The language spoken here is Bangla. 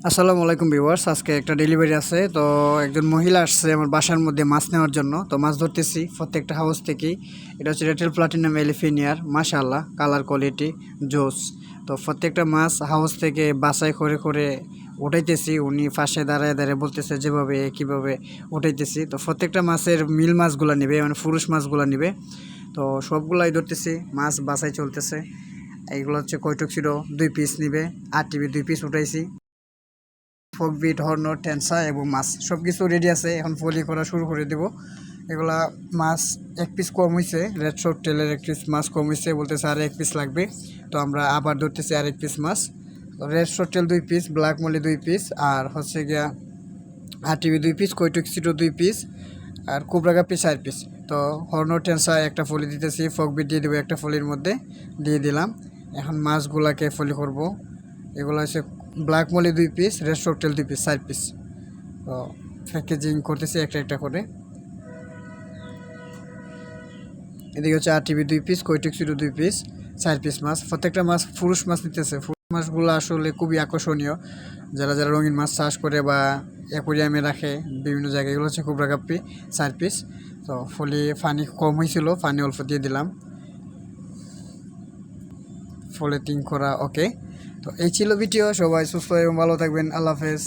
আসসালামু আলাইকুম ভিউয়ার্স, আজকে একটা ডেলিভারি আছে। তো একজন মহিলা আসছে আমার বাসার মধ্যে মাছ নেওয়ার জন্য। তো মাছ ধরতেছি প্রত্যেকটা হাউস থেকেই। এটা হচ্ছে রেটেল প্লাটিনাম এলিফিনিয়ার, মাশাআল্লাহ কালার কোয়ালিটি জোস। তো প্রত্যেকটা মাছ হাউস থেকে বাছাই করে করে উঠাইতেছি। উনি পাশে দাঁড়ায় দাঁড়ায় বলতেছে যেভাবে কীভাবে উঠাইতেছি। তো প্রত্যেকটা মাছের মিল মাছগুলো নিবে, মানে পুরুষ মাছগুলো নিবে। তো সবগুলাই ধরতেছি, মাছ বাছাই চলতেছে। এইগুলো হচ্ছে কৈটক্সিডো 2 পিস নিবে, আরটিভি 2 পিস উঠাইছি। ফকবিট, হর্ন, টেনসা এবং মাছ সব কিছু রেডি আছে। এখন ফলি করা শুরু করে দেব। এগুলা মাছ 1 পিস কম হয়েছে, রেড শর্ট টেলের 1 পিস মাছ কম হয়েছে, বলতেছে আর 1 পিস লাগবে। তো আমরা আবার ধরতেছি আর 1 পিস মাছ। Red short tail 2 piece, black molly 2 piece, আর হচ্ছে গিয়া আরটিভি 2 পিস, কৈটক্সিডো 2 পিস, আর কোবরা গাপ্পি 4 পিস। তো হর্ন, টেনসা একটা ফলি দিতেছি, ফকবিট দিয়ে দেবো একটা ফলির মধ্যে, দিয়ে দিলাম। এখন মাছগুলাকে ফলি করব। এগুলো হচ্ছে black molly 2 piece, red short tail 2 piece, 4 piece. তো প্যাকেজিং করতেছি একটা একটা করে। এদিকে হচ্ছে আরটিভি 2 পিস, কৈটক্সিডো 2 পিস, 4 পিস মাছ। প্রত্যেকটা মাছ পুরুষ মাছ নিতেছে। পুরুষ মাছগুলো আসলে খুবই আকর্ষণীয়। যারা যারা রঙিন মাছ চাষ করে বা অ্যাকোরিয়ামে রাখে বিভিন্ন জায়গায়, এগুলো হচ্ছে কোবরা গাপ্পি 4 পিস। তো ফলি পানি কম হয়েছিল, পানি অল্প দিয়ে দিলাম। ফলেটিং করা ওকে। তো এই ছিল ভিডিও। সবাই সুস্থ এবং ভালো থাকবেন। আল্লাহ হাফেজ।